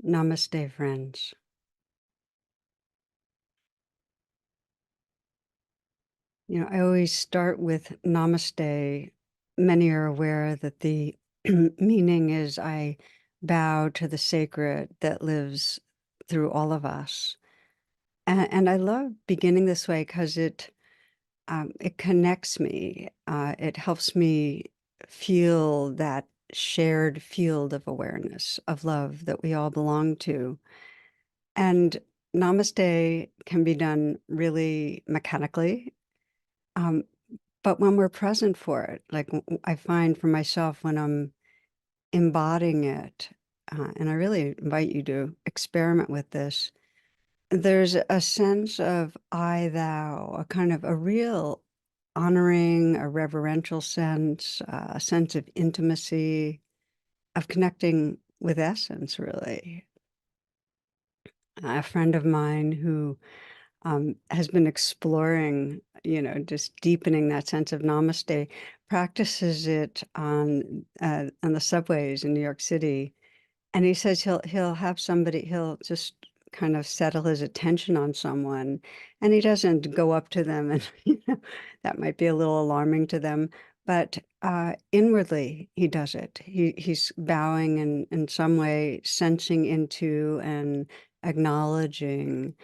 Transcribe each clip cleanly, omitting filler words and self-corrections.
Namaste, friends. I always start with Namaste. Many are aware that the meaning is I bow to the sacred that lives through all of us. And I love beginning this way because it connects me. It helps me feel that shared field of awareness, of love that we all belong to. And Namaste can be done really mechanically. Um, but when we're present for it, like I find for myself when I'm embodying it, and I really invite you to experiment with this, there's a sense of I, thou, a kind of a real honoring, a reverential sense, a sense of intimacy, of connecting with essence, really. A friend of mine who has been exploring, just deepening that sense of namaste, practices it on the subways in New York City. And he says he'll have somebody, he'll just kind of settle his attention on someone, and he doesn't go up to them, and that might be a little alarming to them. But inwardly, he does it. He's bowing and in some way sensing into and acknowledging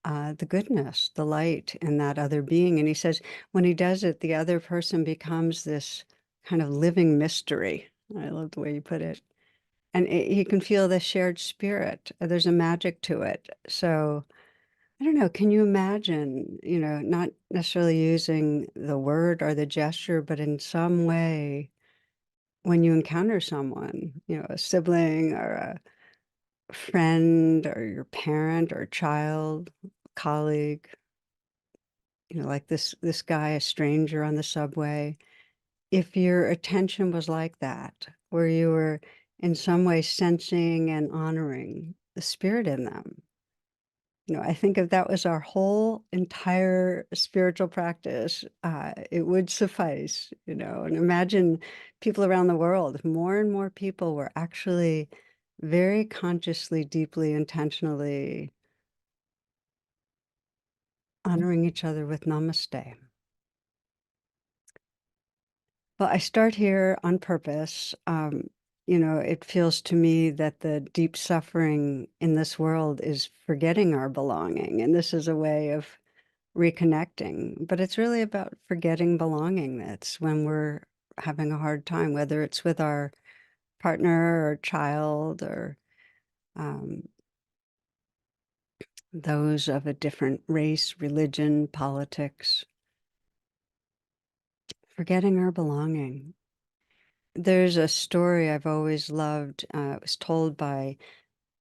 the goodness, the light in that other being. And he says when he does it, the other person becomes this kind of living mystery. I love the way you put it. And he can feel the shared spirit. There's a magic to it. So I don't know, can you imagine, not necessarily using the word or the gesture, but in some way, when you encounter someone, a sibling or a friend or your parent or child, colleague, like this guy, a stranger on the subway, if your attention was like that, where you were in some way sensing and honoring the spirit in them, I think if that was our whole entire spiritual practice, it would suffice, and imagine people around the world, if more and more people were actually very consciously, deeply, intentionally honoring each other with namaste. Well, I start here on purpose. It feels to me that the deep suffering in this world is forgetting our belonging, and this is a way of reconnecting. But it's really about forgetting belonging. That's when we're having a hard time, whether it's with our partner or child or um, those of a different race, religion, politics, forgetting our belonging. There's a story I've always loved. It was told by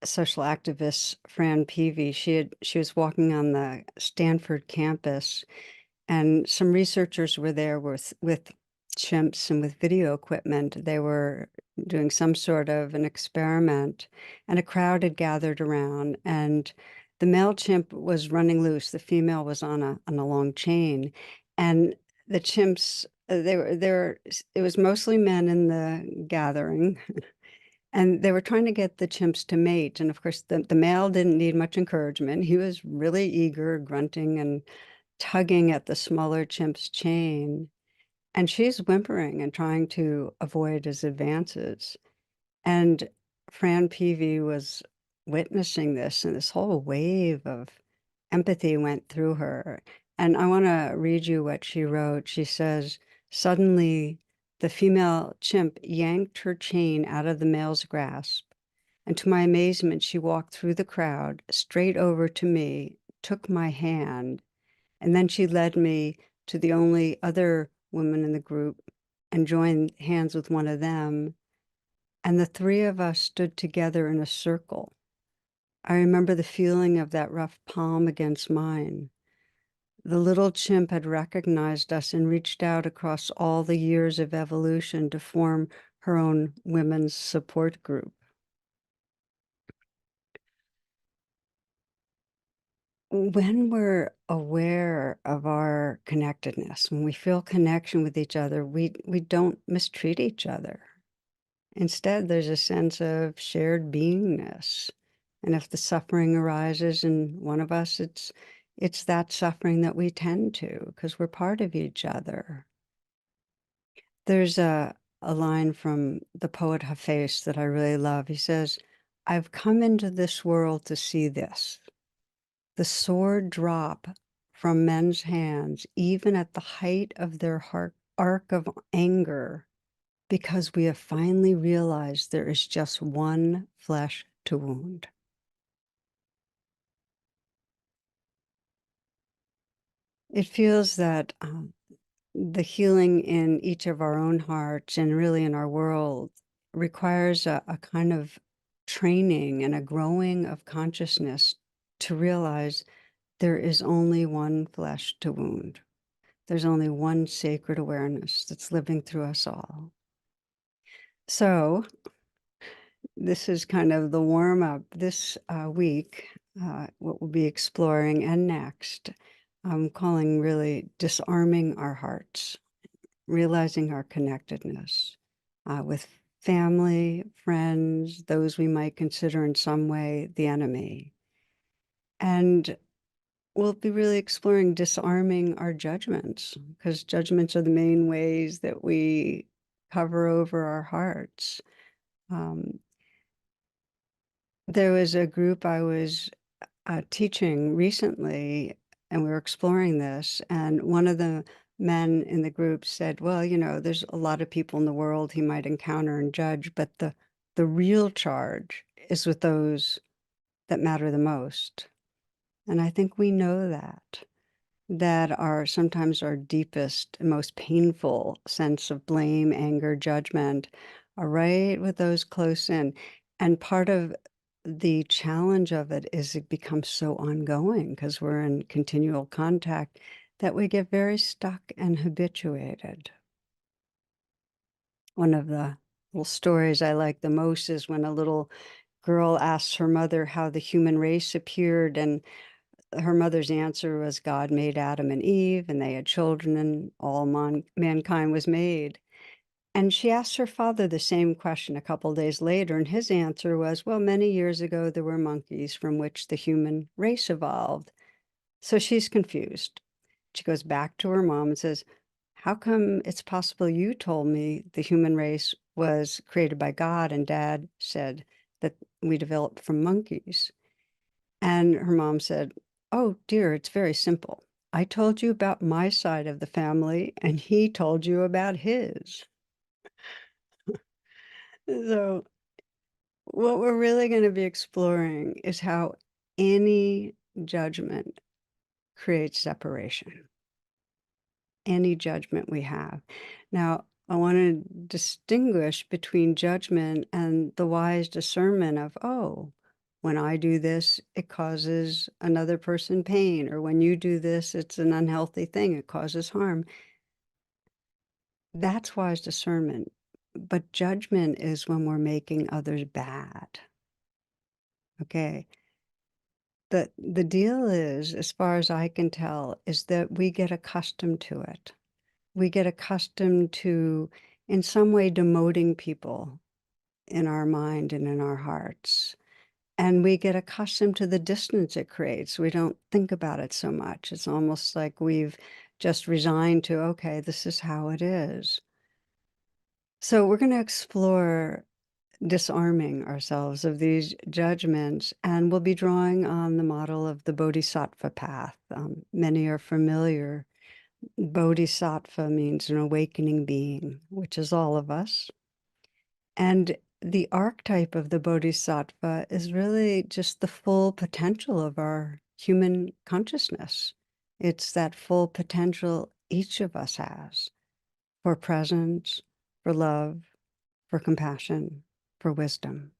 social activist Fran Peavy. She was walking on the Stanford campus, and some researchers were there with chimps and with video equipment. They were doing some sort of an experiment, and a crowd had gathered around, and the male chimp was running loose. The female was on a long chain, and the chimps, they were there. It was mostly men in the gathering, and they were trying to get the chimps to mate. And of course, the male didn't need much encouragement. He was really eager, grunting and tugging at the smaller chimp's chain. And she's whimpering and trying to avoid his advances. And Fran Peavy was witnessing this, and this whole wave of empathy went through her. And I want to read you what she wrote. She says, suddenly, the female chimp yanked her chain out of the male's grasp. And to my amazement, she walked through the crowd, straight over to me, took my hand, and then she led me to the only other woman in the group and joined hands with one of them. And the three of us stood together in a circle. I remember the feeling of that rough palm against mine. The little chimp had recognized us and reached out across all the years of evolution to form her own women's support group. When we're aware of our connectedness, when we feel connection with each other, we don't mistreat each other. Instead, there's a sense of shared beingness. And if the suffering arises in one of us, it's that suffering that we tend to, because we're part of each other. There's a line from the poet Hafez that I really love. He says, "I've come into this world to see this, the sword drop from men's hands, even at the height of their arc of anger, because we have finally realized there is just one flesh to wound." It feels that the healing in each of our own hearts and really in our world requires a kind of training and a growing of consciousness to realize there is only one flesh to wound. There's only one sacred awareness that's living through us all. So this is kind of the warm up this week, what we'll be exploring, and next, I'm calling really disarming our hearts, realizing our connectedness with family, friends, those we might consider in some way the enemy. And we'll be really exploring disarming our judgments, because judgments are the main ways that we cover over our hearts. Um, there was a group I was teaching recently, and we were exploring this. And one of the men in the group said, "Well, there's a lot of people in the world he might encounter and judge, but the real charge is with those that matter the most." And I think we know that are sometimes our deepest and most painful sense of blame, anger, judgment are right with those close in. And part of the challenge of it is it becomes so ongoing because we're in continual contact that we get very stuck and habituated. One of the little stories I like the most is when a little girl asks her mother how the human race appeared, and her mother's answer was God made Adam and Eve, and they had children, and all mankind was made. And she asked her father the same question a couple days later, and his answer was, well, many years ago, there were monkeys from which the human race evolved. So she's confused. She goes back to her mom and says, how come it's possible you told me the human race was created by God, and Dad said that we developed from monkeys? And her mom said, "Oh, dear, it's very simple. I told you about my side of the family, and he told you about his." So, what we're really going to be exploring is how any judgment creates separation, any judgment we have. Now, I want to distinguish between judgment and the wise discernment of, oh, when I do this, it causes another person pain, or when you do this, it's an unhealthy thing, it causes harm. That's wise discernment. But judgment is when we're making others bad. Okay. The deal is, as far as I can tell, is that we get accustomed to it. We get accustomed to, in some way, demoting people in our mind and in our hearts. And we get accustomed to the distance it creates. We don't think about it so much. It's almost like we've just resigned to, okay, this is how it is. So we're going to explore disarming ourselves of these judgments, and we'll be drawing on the model of the Bodhisattva path. Many are familiar. Bodhisattva means an awakening being, which is all of us. And the archetype of the Bodhisattva is really just the full potential of our human consciousness. It's that full potential each of us has for presence, for love, for compassion, for wisdom.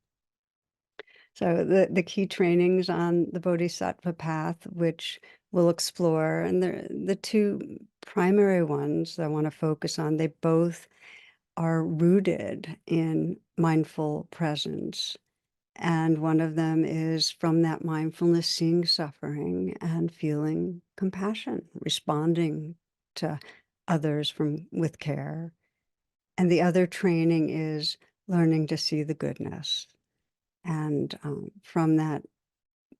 So the key trainings on the Bodhisattva path, which we'll explore, and the two primary ones I want to focus on, they both are rooted in mindful presence. And one of them is from that mindfulness, seeing suffering and feeling compassion, responding to others with care. And the other training is learning to see the goodness. And from that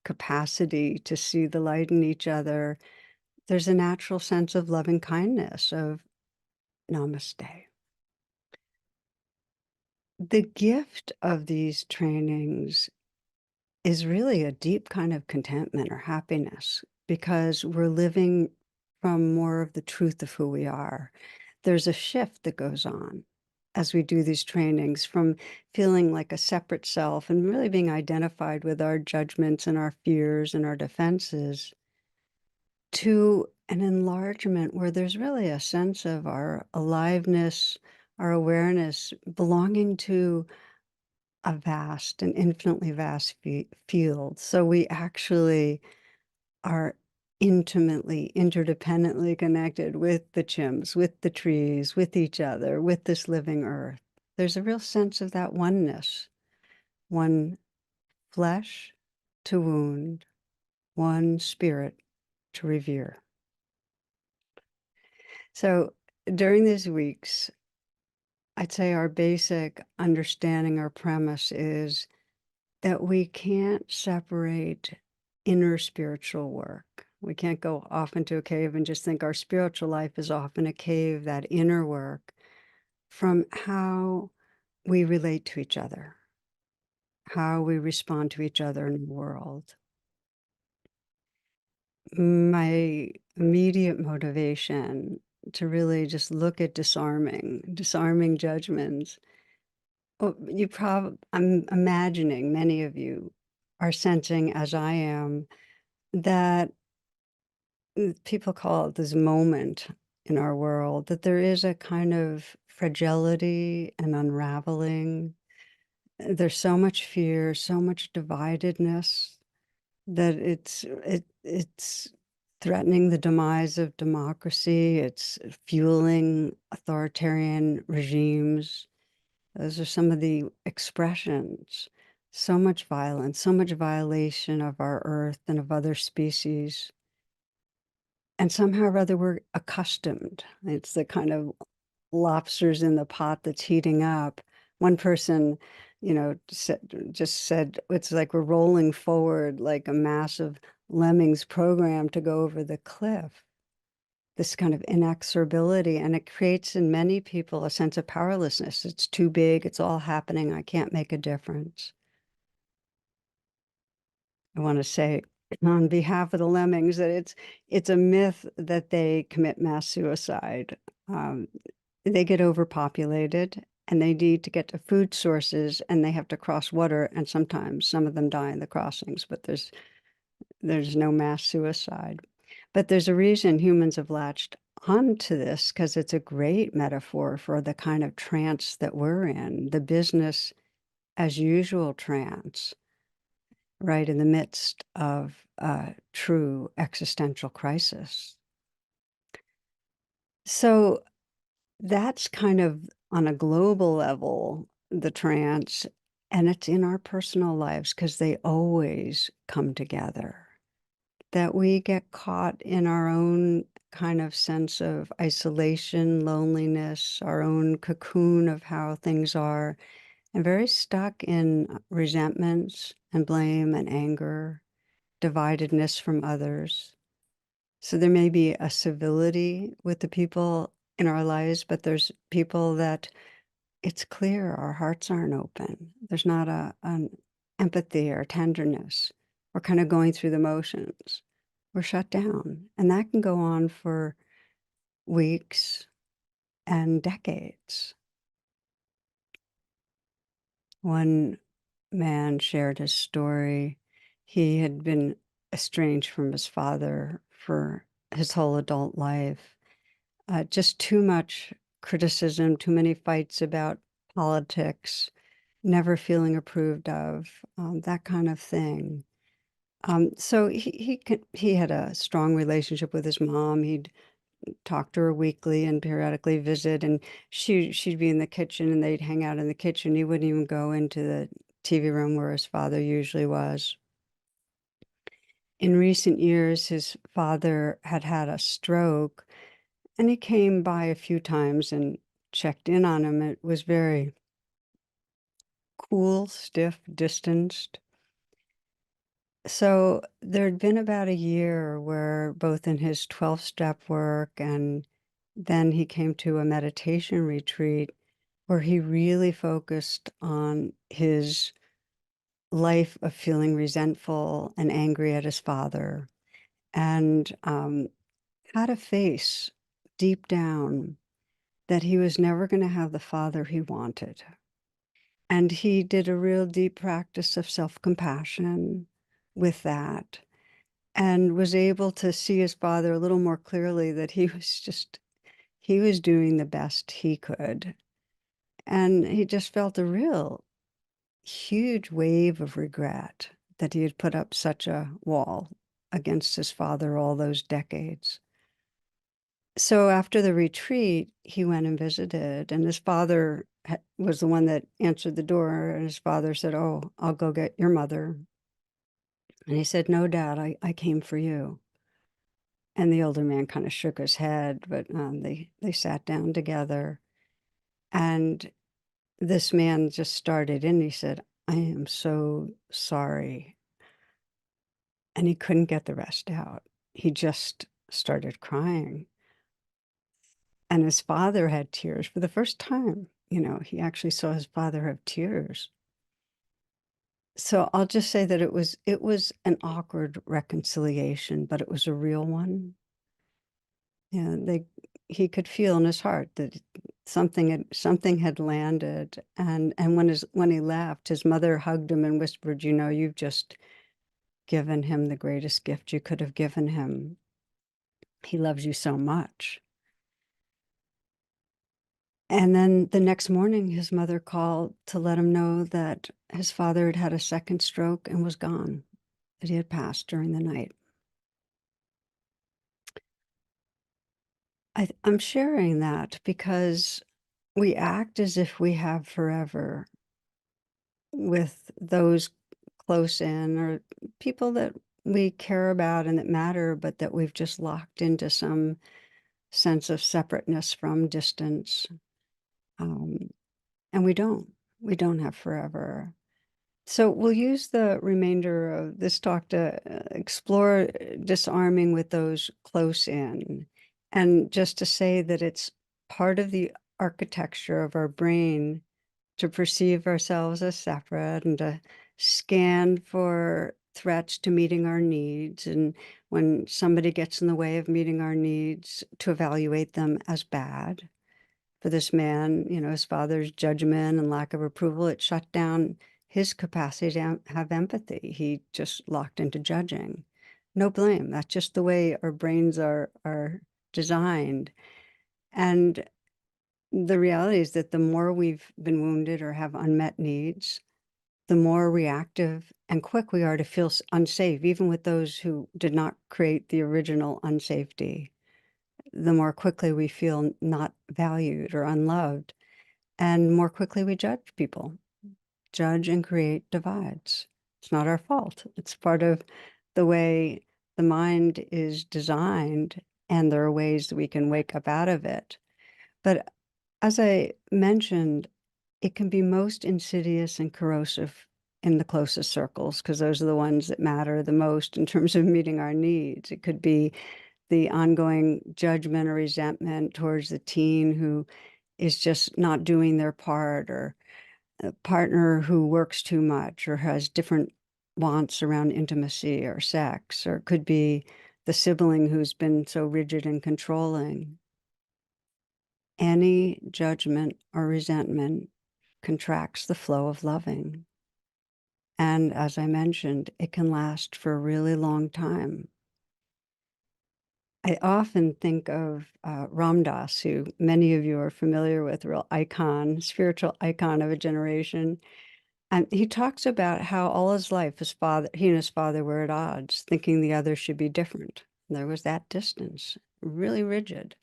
capacity to see the light in each other, there's a natural sense of loving kindness, of namaste. The gift of these trainings is really a deep kind of contentment or happiness because we're living from more of the truth of who we are. There's a shift that goes on as we do these trainings from feeling like a separate self and really being identified with our judgments and our fears and our defenses to an enlargement where there's really a sense of our aliveness, our awareness belonging to a vast and infinitely vast field. So we actually are intimately, interdependently connected with the chimps, with the trees, with each other, with this living earth. There's a real sense of that oneness, one flesh to wound, one spirit to revere. So during these weeks, I'd say our basic understanding, our premise is that we can't separate inner spiritual work. We can't go off into a cave and just think our spiritual life is off in a cave, that inner work, from how we relate to each other, how we respond to each other in the world. My immediate motivation to really just look at disarming judgments. Well, I'm imagining many of you are sensing, as I am, that people call it this moment in our world, that there is a kind of fragility and unraveling. There's so much fear, so much dividedness that it's threatening the demise of democracy. It's fueling authoritarian regimes. Those are some of the expressions. So much violence, so much violation of our earth and of other species. And somehow or other, we're accustomed. It's the kind of lobsters in the pot that's heating up. One person, just said, it's like we're rolling forward like a massive lemmings program to go over the cliff. This kind of inexorability, and it creates in many people a sense of powerlessness. It's too big, it's all happening, I can't make a difference. I want to say on behalf of the lemmings that it's a myth that they commit mass suicide. Um, they get overpopulated and they need to get to food sources and they have to cross water, and sometimes some of them die in the crossings, but there's no mass suicide. But there's a reason humans have latched onto this, because it's a great metaphor for the kind of trance that we're in, the business as usual trance, right in the midst of a true existential crisis. So that's kind of on a global level, the trance, and it's in our personal lives because they always come together. That we get caught in our own kind of sense of isolation, loneliness, our own cocoon of how things are, and very stuck in resentments and blame and anger, dividedness from others. So there may be a civility with the people in our lives, but there's people that it's clear our hearts aren't open. There's not an empathy or tenderness. We're kind of going through the motions. We're shut down. And that can go on for weeks and decades. One man shared his story. He had been estranged from his father for his whole adult life. Just too much criticism, too many fights about politics, never feeling approved of, that kind of thing. So he had a strong relationship with his mom. He'd talk to her weekly and periodically visit, and she'd be in the kitchen and they'd hang out in the kitchen. He wouldn't even go into the TV room where his father usually was. In recent years, his father had had a stroke, and he came by a few times and checked in on him. It was very cool, stiff, distanced. So there'd been about a year where both in his 12-step work and then he came to a meditation retreat where he really focused on his life of feeling resentful and angry at his father and how to face deep down that he was never going to have the father he wanted. And he did a real deep practice of self-compassion with that and was able to see his father a little more clearly that he was doing the best he could. And he just felt a real huge wave of regret that he had put up such a wall against his father all those decades. So after the retreat, he went and visited, and his father was the one that answered the door. And his father said, "Oh, I'll go get your mother." And he said, "No, Dad, I came for you." And the older man kind of shook his head, but they sat down together. And this man just started in. He said, "I am so sorry." And he couldn't get the rest out. He just started crying. And his father had tears for the first time. He actually saw his father have tears. So I'll just say that it was an awkward reconciliation, but it was a real one. And he could feel in his heart that something had landed. And when he left, his mother hugged him and whispered, "You've just given him the greatest gift you could have given him. He loves you so much." And then the next morning, his mother called to let him know that his father had had a second stroke and was gone, that he had passed during the night. I'm sharing that because we act as if we have forever with those close in or people that we care about and that matter, but that we've just locked into some sense of separateness from distance. Um, and we don't have forever. So we'll use the remainder of this talk to explore disarming with those close in, and just to say that it's part of the architecture of our brain to perceive ourselves as separate and to scan for threats to meeting our needs. And when somebody gets in the way of meeting our needs, to evaluate them as bad. For this man, his father's judgment and lack of approval, it shut down his capacity to have empathy. He just locked into judging. No blame. That's just the way our brains are designed. And the reality is that the more we've been wounded or have unmet needs, the more reactive and quick we are to feel unsafe, even with those who did not create the original unsafety. The more quickly we feel not valued or unloved, and more quickly we judge people, judge and create divides. It's not our fault. It's part of the way the mind is designed, and there are ways that we can wake up out of it. But as I mentioned, it can be most insidious and corrosive in the closest circles, because those are the ones that matter the most in terms of meeting our needs. It could be the ongoing judgment or resentment towards the teen who is just not doing their part, or a partner who works too much or has different wants around intimacy or sex, or it could be the sibling who's been so rigid and controlling. Any judgment or resentment contracts the flow of loving. And as I mentioned, it can last for a really long time. I often think of Ram Dass, who many of you are familiar with, real icon, spiritual icon of a generation. And he talks about how all his life, he and his father were at odds, thinking the other should be different. There was that distance, really rigid.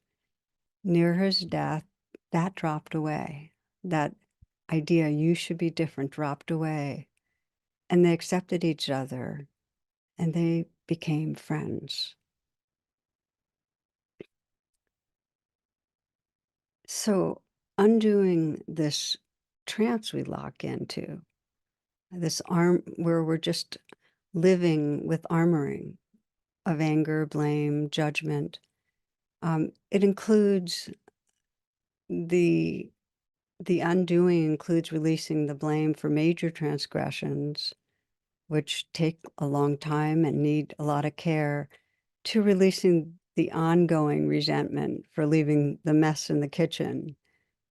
Near his death, that dropped away. That idea, you should be different, dropped away. And they accepted each other, and they became friends. So undoing this trance we lock into, this arm where we're just living with armoring of anger, blame, judgment. It includes the undoing includes releasing the blame for major transgressions, which take a long time and need a lot of care, to releasing the ongoing resentment for leaving the mess in the kitchen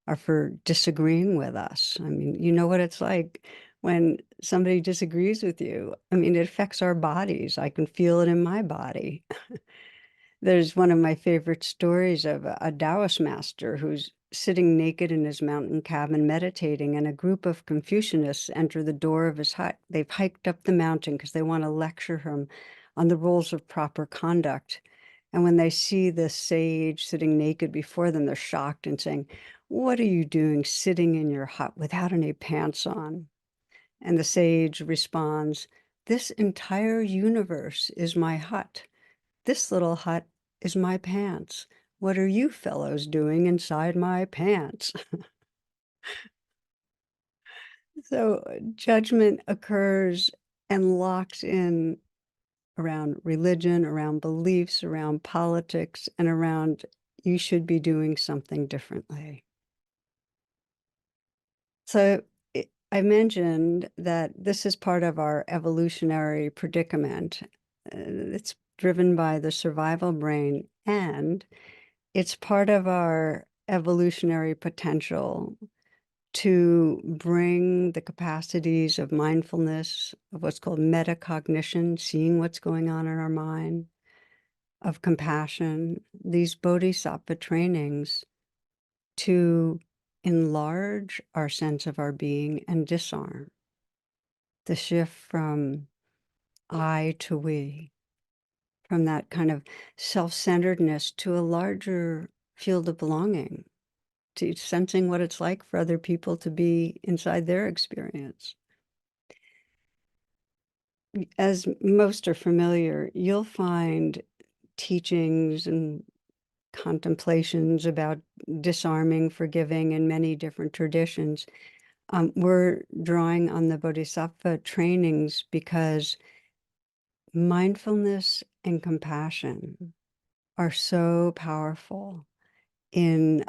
or for disagreeing with us. I mean, you know what it's like when somebody disagrees with you. I mean, it affects our bodies. I can feel it in my body. There's one of my favorite stories of a Taoist master who's sitting naked in his mountain cabin meditating, and a group of Confucianists enter the door of his hut. They've hiked up the mountain because they want to lecture him on the rules of proper conduct. And when they see this sage sitting naked before them, they're shocked and saying, "What are you doing sitting in your hut without any pants on?" And the sage responds, "This entire universe is my hut. This little hut is my pants. What are you fellows doing inside my pants?" So judgment occurs and locks in around religion, around beliefs, around politics, and around you should be doing something differently. So I mentioned that this is part of our evolutionary predicament. It's driven by the survival brain, and it's part of our evolutionary potential to bring the capacities of mindfulness, of what's called metacognition, seeing what's going on in our mind, of compassion, these bodhisattva trainings to enlarge our sense of our being and disarm the shift from I to we, from that kind of self-centeredness to a larger field of belonging, to sensing what it's like for other people to be inside their experience. As most are familiar, you'll find teachings and contemplations about disarming, forgiving in many different traditions. We're drawing on the Bodhisattva trainings because mindfulness and compassion are so powerful in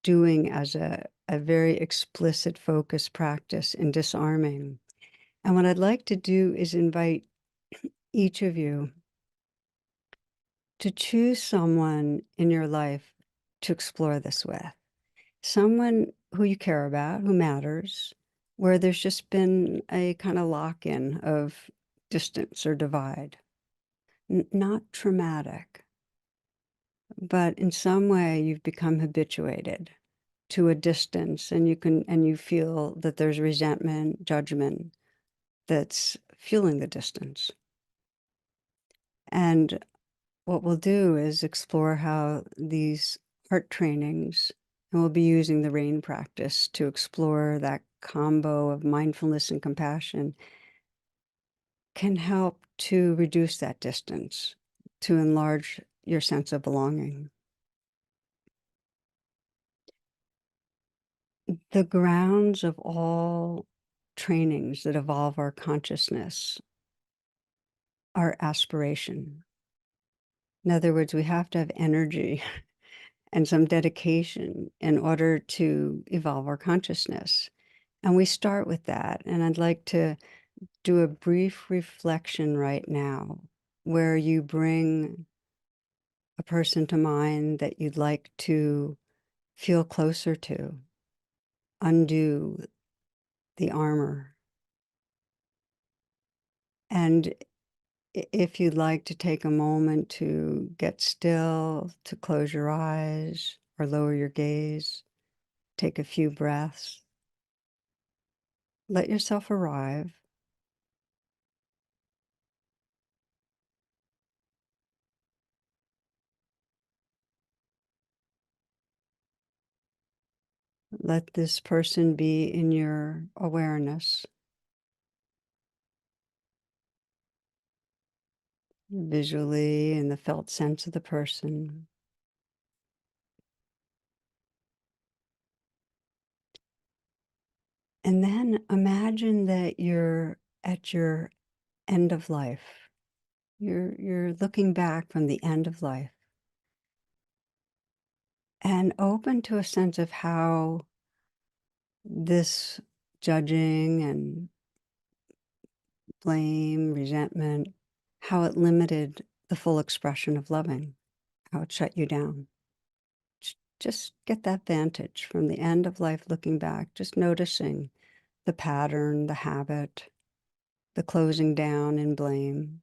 doing as a very explicit focus practice in disarming. And what I'd like to do is invite each of you to choose someone in your life to explore this with. Someone who you care about, who matters, where there's just been a kind of lock-in of distance or divide. Not traumatic, but in some way you've become habituated to a distance, and you feel that there's resentment, judgment that's fueling the distance. And what we'll do is explore how these heart trainings, and we'll be using the RAIN practice to explore that combo of mindfulness and compassion, can help to reduce that distance, to enlarge your sense of belonging. The grounds of all trainings that evolve our consciousness are aspiration. In other words, we have to have energy and some dedication in order to evolve our consciousness. And we start with that. And I'd like to do a brief reflection right now where you bring a person to mind that you'd like to feel closer to, undo the armor. And if you'd like to take a moment to get still, to close your eyes or lower your gaze, take a few breaths, let yourself arrive. Let this person be in your awareness, visually in the felt sense of the person. And then imagine that you're at your end of life. You're looking back from the end of life and open to a sense of how this judging and blame, resentment, how it limited the full expression of loving, how it shut you down. Just get that vantage from the end of life looking back, just noticing the pattern, the habit, the closing down in blame.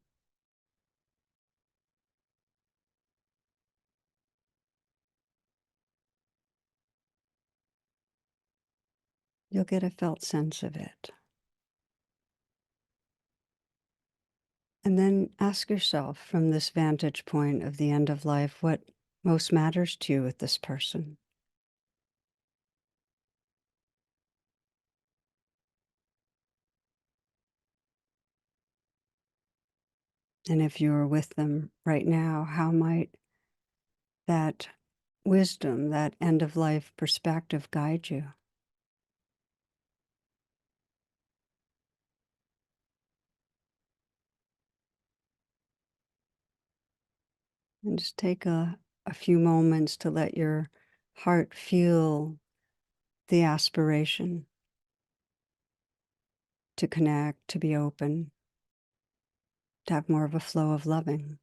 You'll get a felt sense of it. And then ask yourself from this vantage point of the end of life, what most matters to you with this person? And if you're with them right now, how might that wisdom, that end of life perspective guide you? And just take a few moments to let your heart feel the aspiration to connect, to be open, to have more of a flow of loving.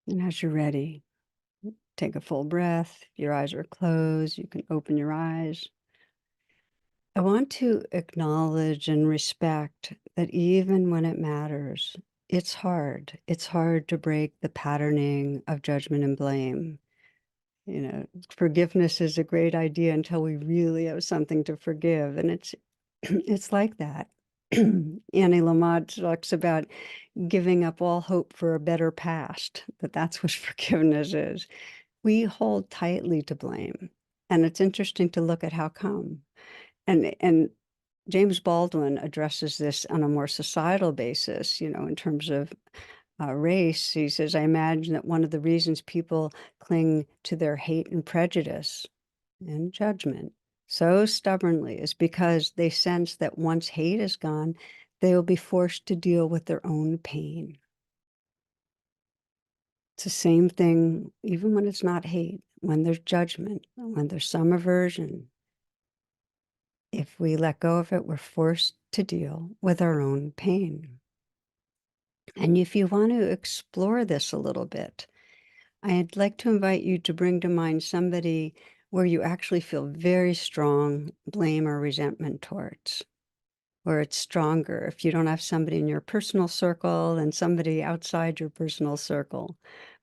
And as you're ready, take a full breath. If your eyes are closed, you can open your eyes. I want to acknowledge and respect that even when it matters, it's hard. It's hard to break the patterning of judgment and blame. You know, forgiveness is a great idea until we really have something to forgive. And it's it's like that. Annie Lamott talks about giving up all hope for a better past, that's what forgiveness is. We hold tightly to blame. And it's interesting to look at how come. And James Baldwin addresses this on a more societal basis, in terms of race. He says, I imagine that one of the reasons people cling to their hate and prejudice and judgment so stubbornly is because they sense that once hate is gone, they will be forced to deal with their own pain. It's the same thing, even when it's not hate, when there's judgment, when there's some aversion. If we let go of it, we're forced to deal with our own pain. And if you want to explore this a little bit, I'd like to invite you to bring to mind somebody where you actually feel very strong blame or resentment towards, where it's stronger. If you don't have somebody in your personal circle and somebody outside your personal circle,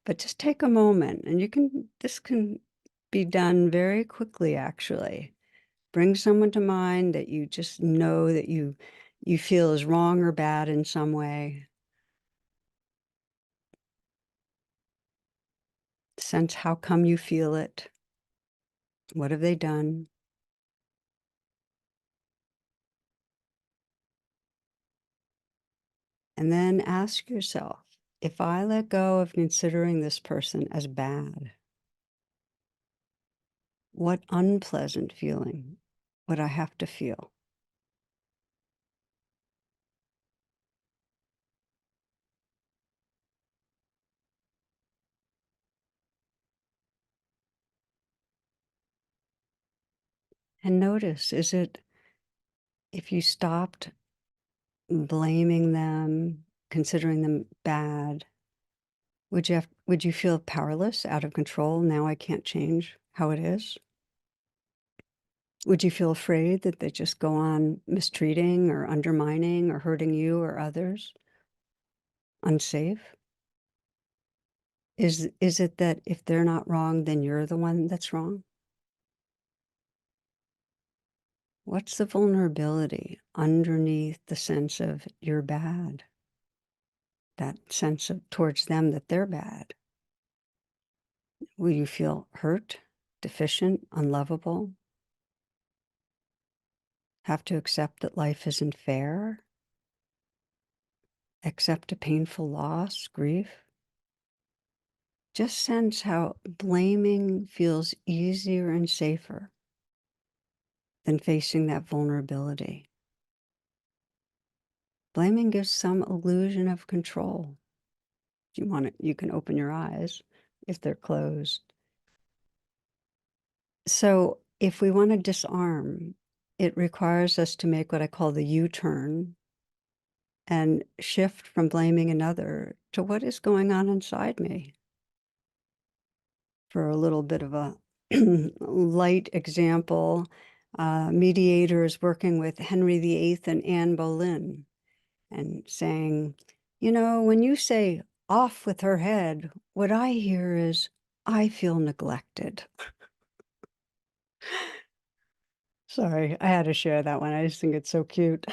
but just take a moment, and this can be done very quickly, actually. Bring someone to mind that you just know that you feel is wrong or bad in some way. Sense how come you feel it. What have they done? And then ask yourself, if I let go of considering this person as bad, what unpleasant feeling would I have to feel? And notice, if you stopped blaming them, considering them bad, would you feel powerless, out of control? Now I can't change how it is? Would you feel afraid that they just go on mistreating or undermining or hurting you or others? Unsafe? Is it that if they're not wrong, then you're the one that's wrong? What's the vulnerability underneath the sense of you're bad? That sense of towards them that they're bad. Will you feel hurt, deficient, unlovable? Have to accept that life isn't fair? Accept a painful loss, grief? Just sense how blaming feels easier and safer than facing that vulnerability. Blaming gives some illusion of control. If you want it, you can open your eyes if they're closed. So if we want to disarm, it requires us to make what I call the U-turn and shift from blaming another to what is going on inside me. For a little bit of a light example, mediator is working with Henry VIII and Anne Boleyn and saying, you know, when you say off with her head, what I hear is, I feel neglected. Sorry, I had to share that one. I just think it's so cute.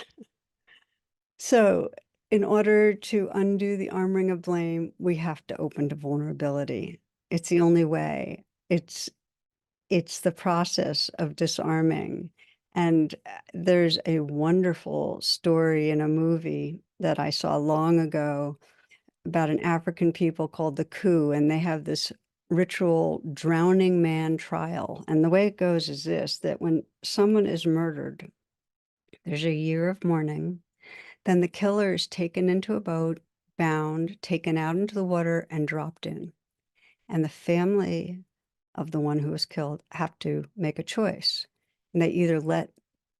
So in order to undo the armoring of blame, we have to open to vulnerability. It's the only way. It's the process of disarming. And there's a wonderful story in a movie that I saw long ago about an African people called the Ku, and they have this ritual drowning man trial. And the way it goes is this, that when someone is murdered, there's a year of mourning. Then the killer is taken into a boat, bound, taken out into the water, and dropped in. And the family of the one who was killed have to make a choice. And they either let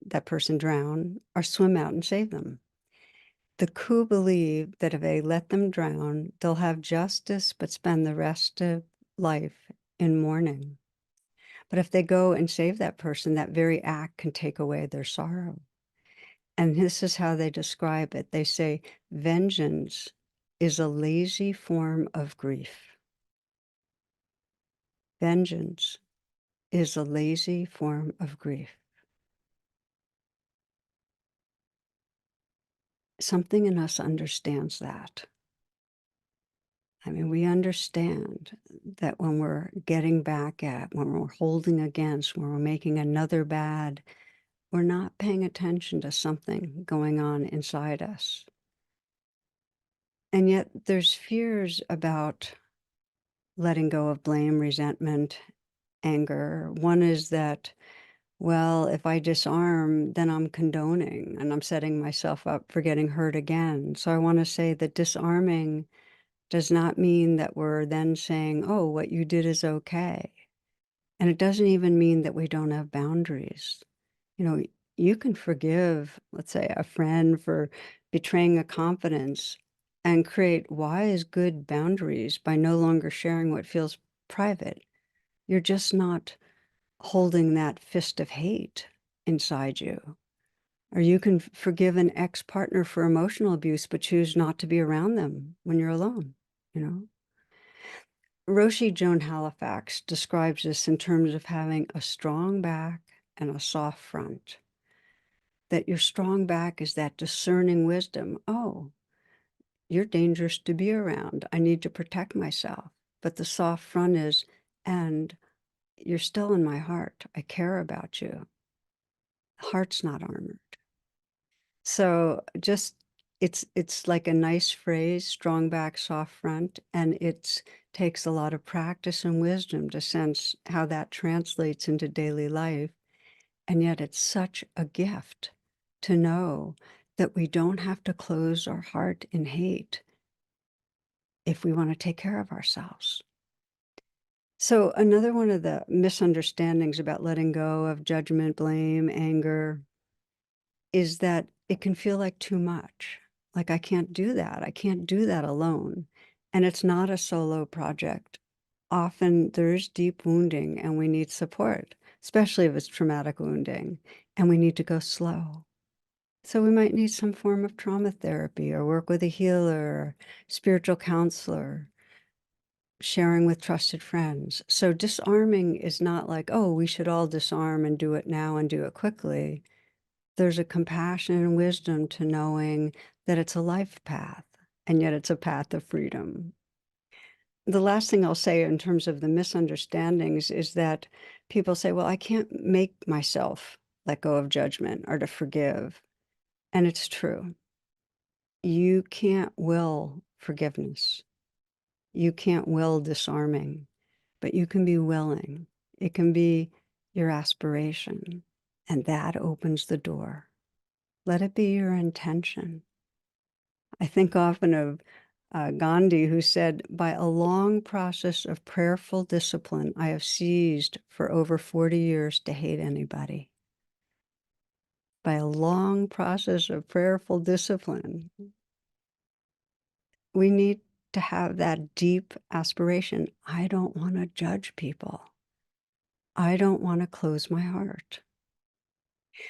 that person drown or swim out and save them. The Ku believe that if they let them drown, they'll have justice but spend the rest of life in mourning. But if they go and save that person, that very act can take away their sorrow. And this is how they describe it. They say, vengeance is a lazy form of grief. Vengeance is a lazy form of grief. Something in us understands that. I mean, we understand that when we're getting back at, when we're holding against, when we're making another bad, we're not paying attention to something going on inside us. And yet there's fears about letting go of blame, resentment, anger. One is that, well, if I disarm, then I'm condoning and I'm setting myself up for getting hurt again. So I want to say that disarming does not mean that we're then saying, oh, what you did is okay. And it doesn't even mean that we don't have boundaries. You know, you can forgive, let's say, a friend for betraying a confidence and create wise, good boundaries by no longer sharing what feels private. You're just not holding that fist of hate inside you. Or you can forgive an ex-partner for emotional abuse, but choose not to be around them when you're alone, you know? Roshi Joan Halifax describes this in terms of having a strong back and a soft front. That your strong back is that discerning wisdom. Oh, you're dangerous to be around. I need to protect myself. But the soft front is, and you're still in my heart. I care about you. Heart's not armored. So just it's like a nice phrase, strong back, soft front, and it takes a lot of practice and wisdom to sense how that translates into daily life. And yet it's such a gift to know that we don't have to close our heart in hate if we want to take care of ourselves. So another one of the misunderstandings about letting go of judgment, blame, anger, is that it can feel like too much. Like, I can't do that. I can't do that alone. And it's not a solo project. Often there's deep wounding and we need support, especially if it's traumatic wounding, and we need to go slow. So we might need some form of trauma therapy or work with a healer, or spiritual counselor, sharing with trusted friends. So disarming is not like, oh, we should all disarm and do it now and do it quickly. There's a compassion and wisdom to knowing that it's a life path, and yet it's a path of freedom. The last thing I'll say in terms of the misunderstandings is that people say, well, I can't make myself let go of judgment or to forgive. And it's true. You can't will forgiveness. You can't will disarming, but you can be willing. It can be your aspiration. And that opens the door. Let it be your intention. I think often of Gandhi, who said, by a long process of prayerful discipline, I have ceased for over 40 years to hate anybody. By a long process of prayerful discipline, we need to have that deep aspiration. I don't want to judge people. I don't want to close my heart.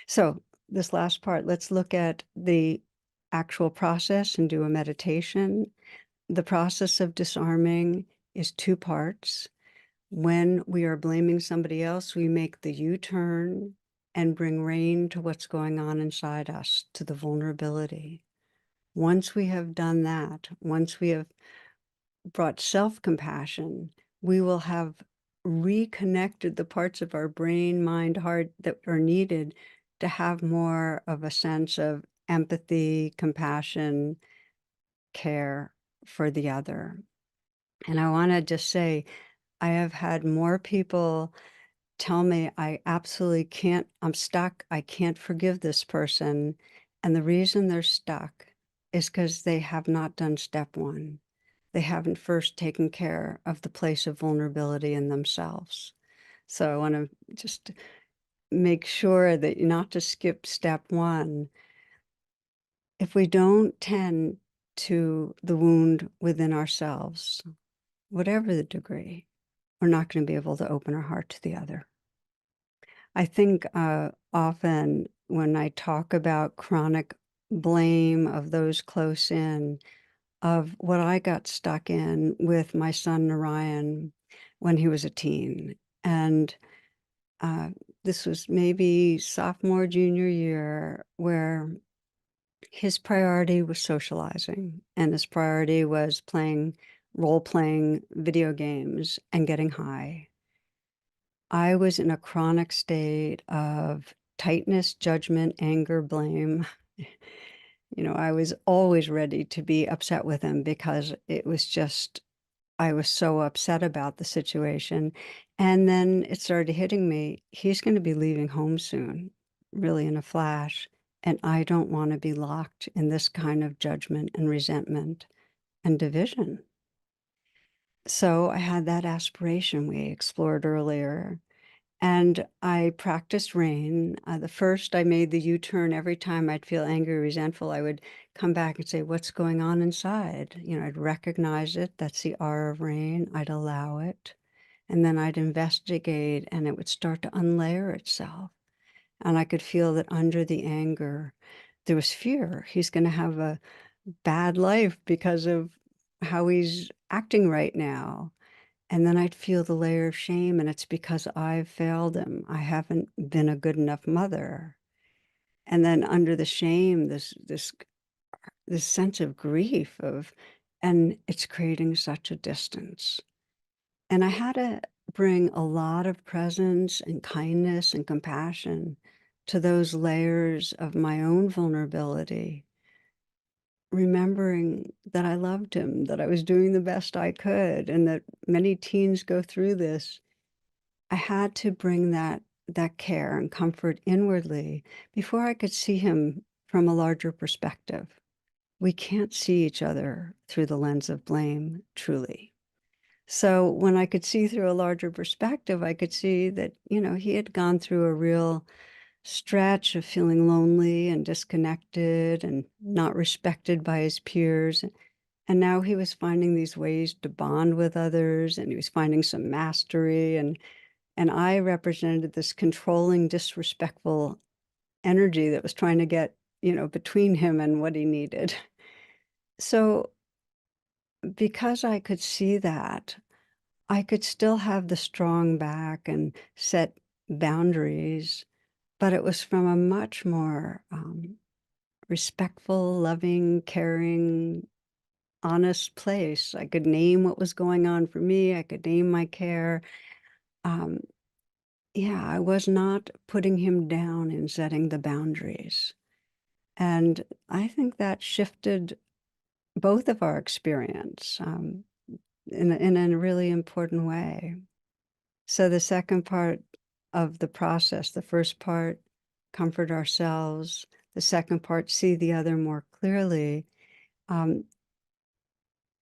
So this last part, let's look at the actual process and do a meditation. The process of disarming is two parts. When we are blaming somebody else, we make the U-turn and bring rain to what's going on inside us, to the vulnerability. Once we have done that, once we have brought self-compassion, we will have reconnected the parts of our brain, mind, heart that are needed to have more of a sense of empathy, compassion, care for the other. And I want to just say, I have had more people tell me, I absolutely can't, I'm stuck, I can't forgive this person. And the reason they're stuck is because they have not done step one. They haven't first taken care of the place of vulnerability in themselves. So I want to just make sure that not to skip step one. If we don't tend to the wound within ourselves, whatever the degree, we're not going to be able to open our heart to the other. I think often when I talk about chronic blame of those close in, of what I got stuck in with my son Narayan when he was a teen. And uh, this was maybe sophomore, junior year, where his priority was socializing and his priority was playing role-playing video games and getting high. I was in a chronic state of tightness, judgment, anger, blame. You know, I was always ready to be upset with him because it was just, I was so upset about the situation. And then it started hitting me, he's going to be leaving home soon, really in a flash. And I don't want to be locked in this kind of judgment and resentment and division. So I had that aspiration we explored earlier. And I practiced rain. The first, I made the U-turn every time I'd feel angry, resentful. I would come back and say, what's going on inside? You know, I'd recognize it. That's the R of rain. I'd allow it. And then I'd investigate and it would start to unlayer itself. And I could feel that under the anger, there was fear. He's going to have a bad life because of how he's acting right now. And then I'd feel the layer of shame, and it's because I've failed him. I haven't been a good enough mother. And then under the shame, this sense of grief and it's creating such a distance. And I had to bring a lot of presence and kindness and compassion to those layers of my own vulnerability, remembering that I loved him, that I was doing the best I could, and that many teens go through this. I had to bring that care and comfort inwardly before I could see him from a larger perspective. We can't see each other through the lens of blame, truly. So when I could see through a larger perspective, I could see that, you know, he had gone through a real stretch of feeling lonely and disconnected and not respected by his peers. And now he was finding these ways to bond with others, and he was finding some mastery. And I represented this controlling, disrespectful energy that was trying to get, you know, between him and what he needed. So because I could see that, I could still have the strong back and set boundaries, but it was from a much more respectful, loving, caring, honest place. I could name what was going on for me. I could name my care. Um, Yeah, I was not putting him down in setting the boundaries. And I think that shifted both of our experience in a really important way. So the second part of the process, the first part, comfort ourselves. The second part, see the other more clearly. Um,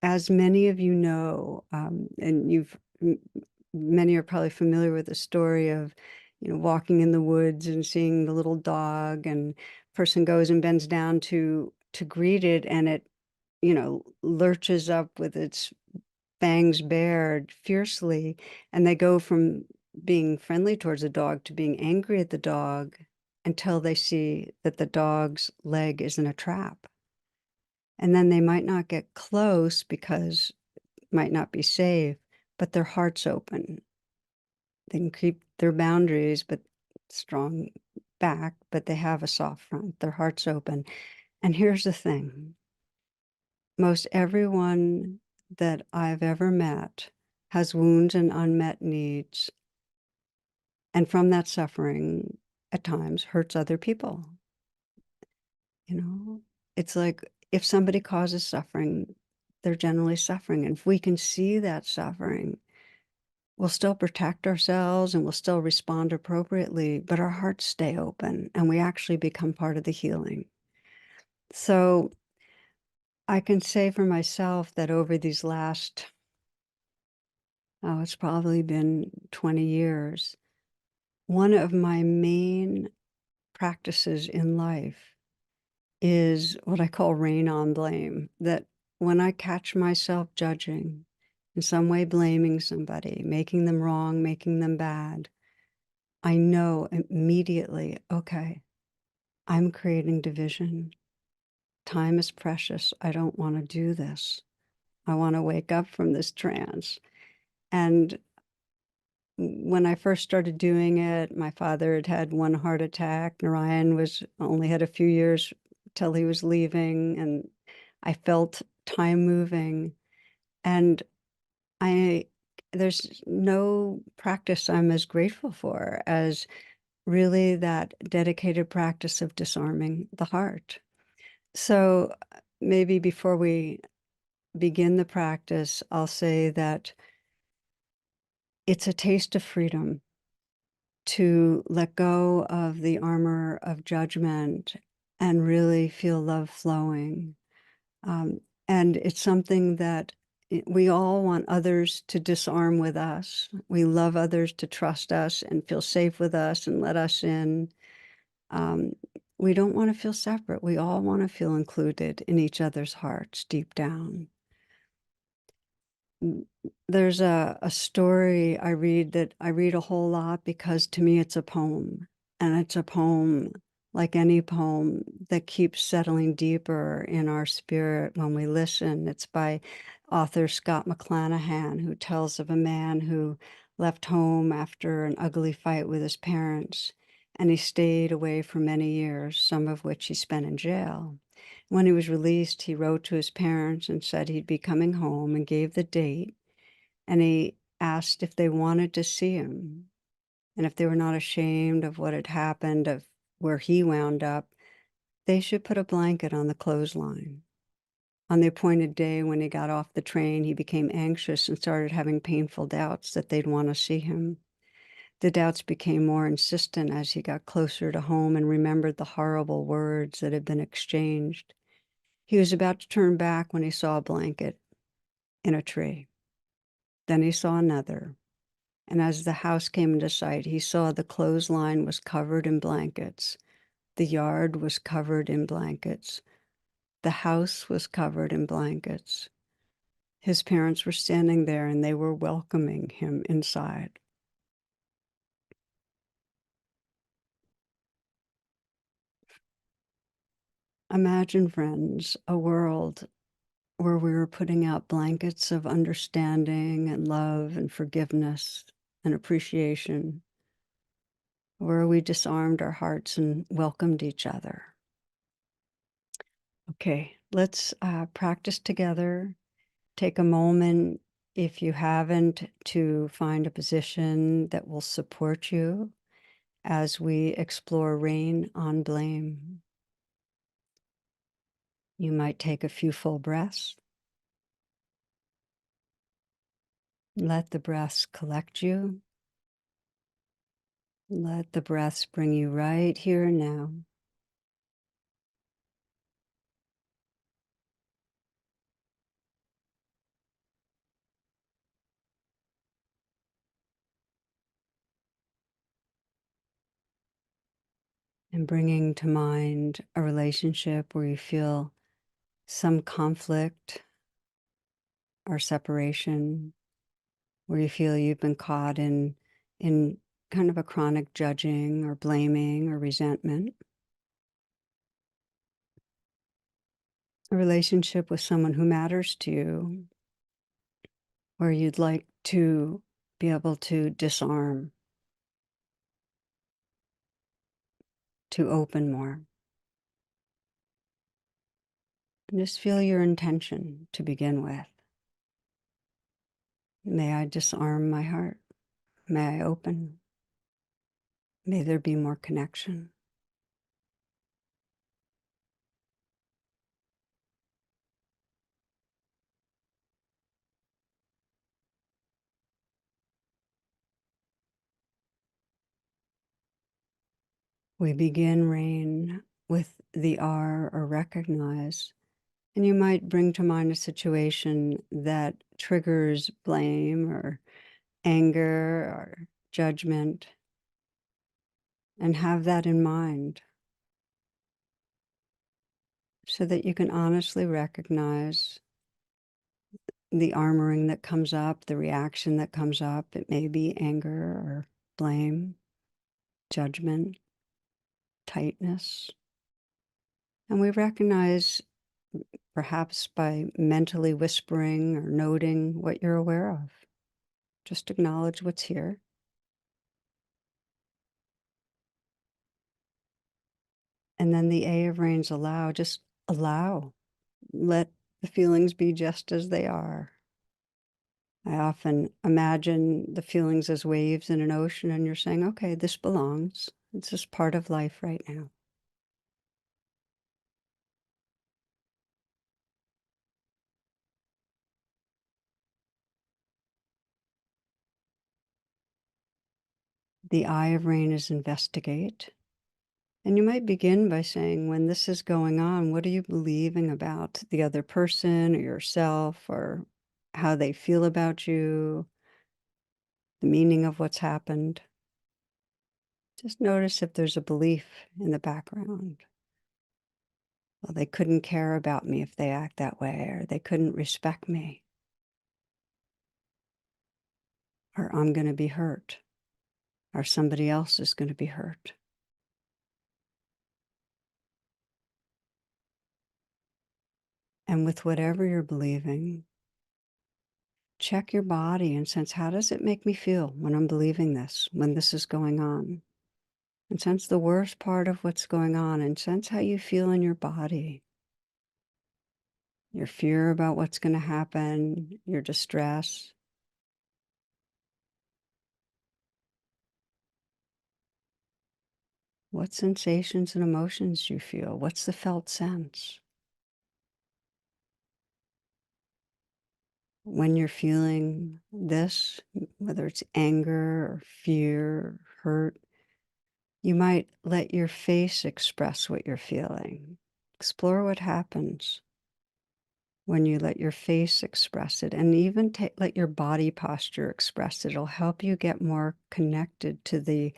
as many of you know, and many are probably familiar with the story of, walking in the woods and seeing the little dog, and person goes and bends down to greet it, and it, lurches up with its fangs bared fiercely, and they go from being friendly towards the dog to being angry at the dog until they see that the dog's leg is in a trap. And then they might not get close because it might not be safe, but their heart's open. They can keep their boundaries, but strong back, but they have a soft front. Their heart's open. And here's the thing. Most everyone that I've ever met has wounds and unmet needs, and from that suffering, at times, hurts other people. It's like if somebody causes suffering, they're generally suffering. And if we can see that suffering, we'll still protect ourselves and we'll still respond appropriately, but our hearts stay open and we actually become part of the healing. So I can say for myself that over these last, it's probably been 20 years, one of my main practices in life is what I call rain on blame. That when I catch myself judging, in some way blaming somebody, making them wrong, making them bad, I know immediately, okay, I'm creating division. Time is precious. I don't want to do this. I want to wake up from this trance. And when I first started doing it, my father had had one heart attack. Narayan was only had a few years till he was leaving, and I felt time moving. And there's no practice I'm as grateful for as really that dedicated practice of disarming the heart. So maybe before we begin the practice, I'll say that it's a taste of freedom to let go of the armor of judgment and really feel love flowing. Um, and it's something that we all want others to disarm with us. We love others to trust us and feel safe with us and let us in. Um, we don't want to feel separate. We all want to feel included in each other's hearts deep down. There's a story I read that I read a whole lot because to me it's a poem. And it's a poem like any poem that keeps settling deeper in our spirit when we listen. It's by author Scott McClanahan, who tells of a man who left home after an ugly fight with his parents. And he stayed away for many years, some of which he spent in jail. When he was released, he wrote to his parents and said he'd be coming home and gave the date. And he asked if they wanted to see him and if they were not ashamed of what had happened, of where he wound up, they should put a blanket on the clothesline. On the appointed day when he got off the train, he became anxious and started having painful doubts that they'd want to see him. The doubts became more insistent as he got closer to home and remembered the horrible words that had been exchanged. He was about to turn back when he saw a blanket in a tree. Then he saw another. And as the house came into sight, he saw the clothesline was covered in blankets. The yard was covered in blankets. The house was covered in blankets. His parents were standing there and they were welcoming him inside. Imagine, friends, a world where we were putting out blankets of understanding and love and forgiveness and appreciation, where we disarmed our hearts and welcomed each other. Okay, let's practice together. Take a moment, if you haven't, to find a position that will support you as we explore rain on blame. You might take a few full breaths. Let the breaths collect you. Let the breaths bring you right here and now. And bringing to mind a relationship where you feel some conflict or separation, where you feel you've been caught in kind of a chronic judging or blaming or resentment. A relationship with someone who matters to you, where you'd like to be able to disarm, to open more. And just feel your intention to begin with. May I disarm my heart. May I open. May there be more connection. We begin rain with the R or recognize, and you might bring to mind a situation that triggers blame or anger or judgment, and have that in mind so that you can honestly recognize the armoring that comes up, the reaction that comes up. It may be anger or blame, judgment, tightness. And we recognize, perhaps by mentally whispering or noting what you're aware of. Just acknowledge what's here. And then the A of rains, allow, just allow. Let the feelings be just as they are. I often imagine the feelings as waves in an ocean, and you're saying, okay, this belongs. It's just part of life right now. The I of rain is investigate. And you might begin by saying, when this is going on, what are you believing about the other person or yourself, or how they feel about you, the meaning of what's happened? Just notice if there's a belief in the background. Well, they couldn't care about me if they act that way, or they couldn't respect me, or I'm going to be hurt, or somebody else is going to be hurt. And with whatever you're believing, check your body and sense, how does it make me feel when I'm believing this, when this is going on? And sense the worst part of what's going on, and sense how you feel in your body. Your fear about what's going to happen, your distress. What sensations and emotions do you feel? What's the felt sense? When you're feeling this, whether it's anger or fear or hurt, you might let your face express what you're feeling. Explore what happens when you let your face express it, and even let your body posture express it. It'll help you get more connected to the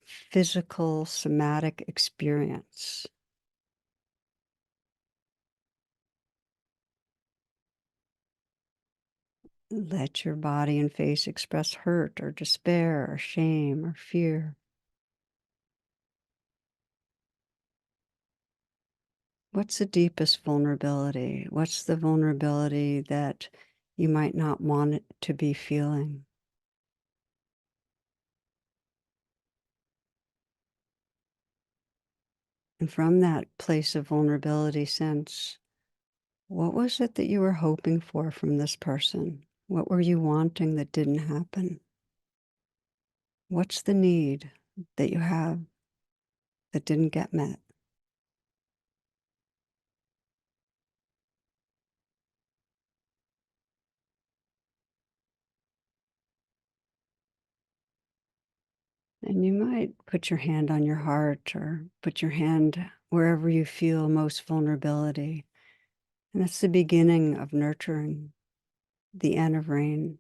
physical, somatic experience. Let your body and face express hurt or despair or shame or fear. What's the deepest vulnerability? What's the vulnerability that you might not want it to be feeling? And from that place of vulnerability, sense, what was it that you were hoping for from this person? What were you wanting that didn't happen? What's the need that you have that didn't get met? And you might put your hand on your heart or put your hand wherever you feel most vulnerability. And that's the beginning of nurturing, the end of rain.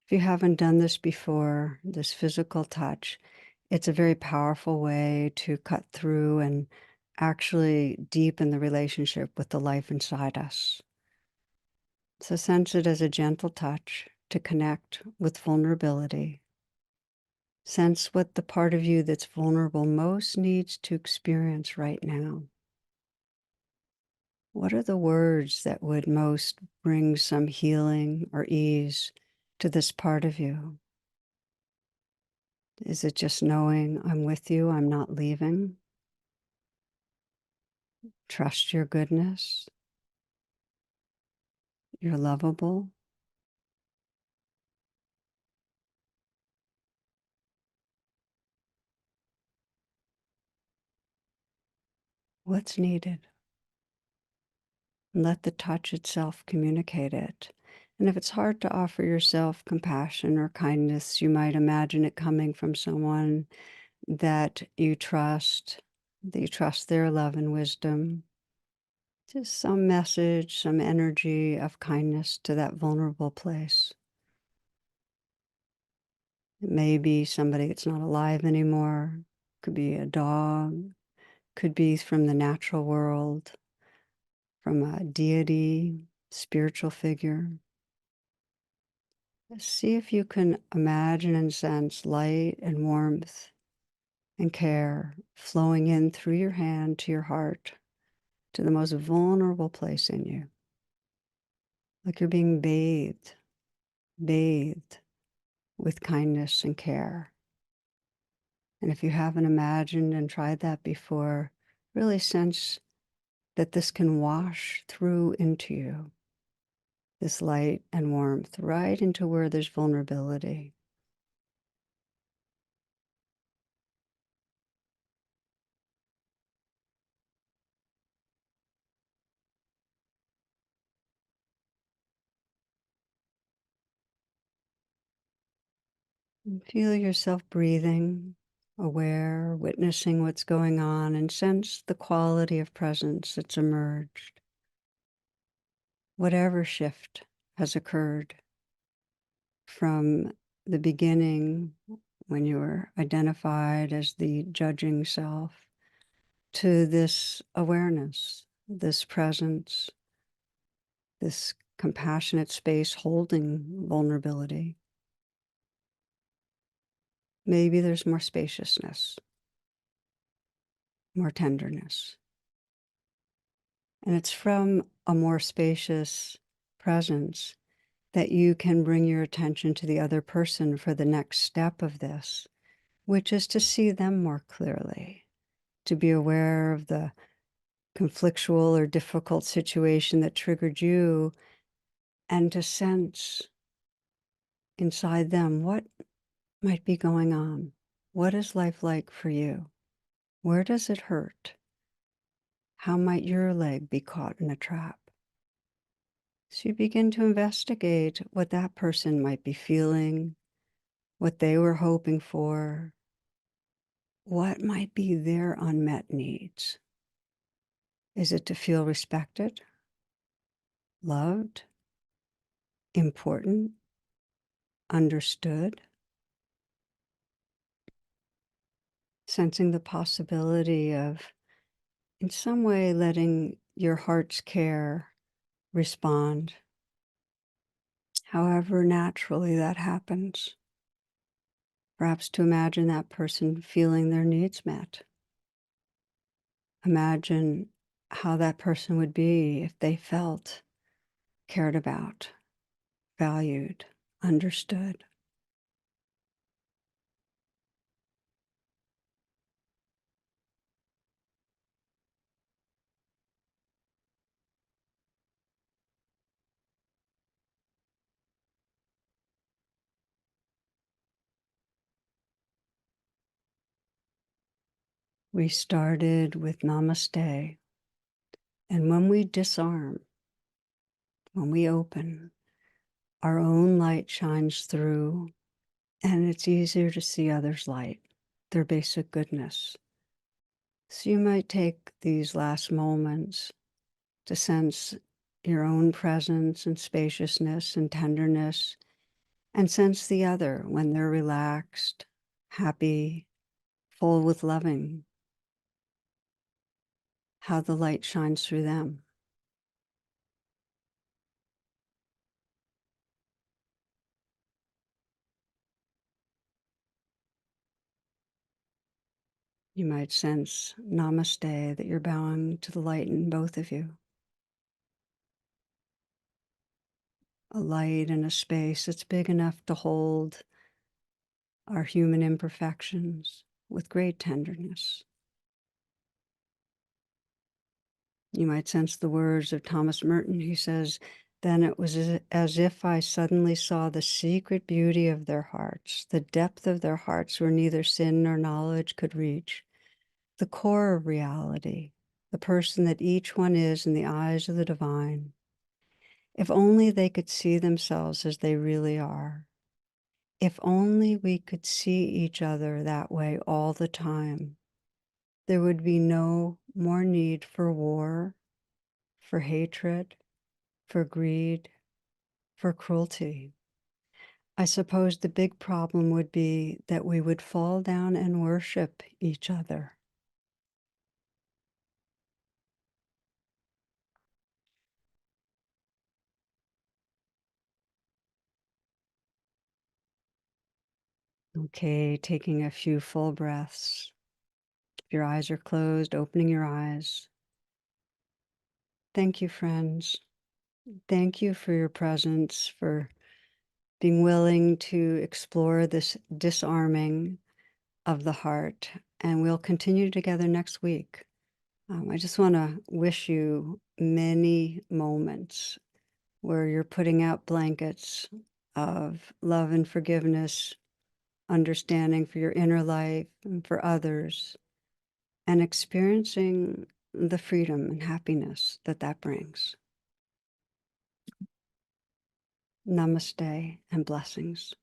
If you haven't done this before, this physical touch, it's a very powerful way to cut through and actually deepen the relationship with the life inside us. So sense it as a gentle touch to connect with vulnerability. Sense what the part of you that's vulnerable most needs to experience right now. What are the words that would most bring some healing or ease to this part of you? Is it just knowing I'm with you, I'm not leaving? Trust your goodness, you're lovable? What's needed? And let the touch itself communicate it. And if it's hard to offer yourself compassion or kindness, you might imagine it coming from someone that you trust their love and wisdom. Just some message, some energy of kindness to that vulnerable place. It may be somebody that's not alive anymore, could be a dog, could be from the natural world, from a deity, spiritual figure. See if you can imagine and sense light and warmth and care flowing in through your hand to your heart, to the most vulnerable place in you. Like you're being bathed with kindness and care. And if you haven't imagined and tried that before, really sense that this can wash through into you, this light and warmth, right into where there's vulnerability. And feel yourself breathing, aware, witnessing what's going on, and sense the quality of presence that's emerged. Whatever shift has occurred from the beginning when you were identified as the judging self to this awareness, this presence, this compassionate space holding vulnerability. Maybe there's more spaciousness, more tenderness. And it's from a more spacious presence that you can bring your attention to the other person for the next step of this, which is to see them more clearly, to be aware of the conflictual or difficult situation that triggered you, and to sense inside them what might be going on. What is life like for you? Where does it hurt? How might your leg be caught in a trap? So you begin to investigate what that person might be feeling, what they were hoping for, what might be their unmet needs. Is it to feel respected, loved, important, understood? Sensing the possibility of, in some way, letting your heart's care respond, however naturally that happens. Perhaps to imagine that person feeling their needs met. Imagine how that person would be if they felt cared about, valued, understood. We started with Namaste, and when we disarm, when we open, our own light shines through, and it's easier to see others' light. their basic goodness. So you might take these last moments to sense your own presence and spaciousness and tenderness, and sense the other when they're relaxed, happy, full with loving, how the light shines through them. You might sense Namaste, that you're bowing to the light in both of you. A light and a space that's big enough to hold our human imperfections with great tenderness. You might sense the words of Thomas Merton. He says, "Then it was as if I suddenly saw the secret beauty of their hearts, the depth of their hearts where neither sin nor knowledge could reach, the core of reality, the person that each one is in the eyes of the divine. If only they could see themselves as they really are. If only we could see each other that way all the time, there would be no more need for war, for hatred, for greed, for cruelty. I suppose the big problem would be that we would fall down and worship each other." Okay, taking a few full breaths. If your eyes are closed, opening your eyes. Thank you, friends. Thank you for your presence, for being willing to explore this disarming of the heart. And we'll continue together next week. I just want to wish you many moments where you're putting out blankets of love and forgiveness, understanding for your inner life and for others, and experiencing the freedom and happiness that that brings. Namaste and blessings.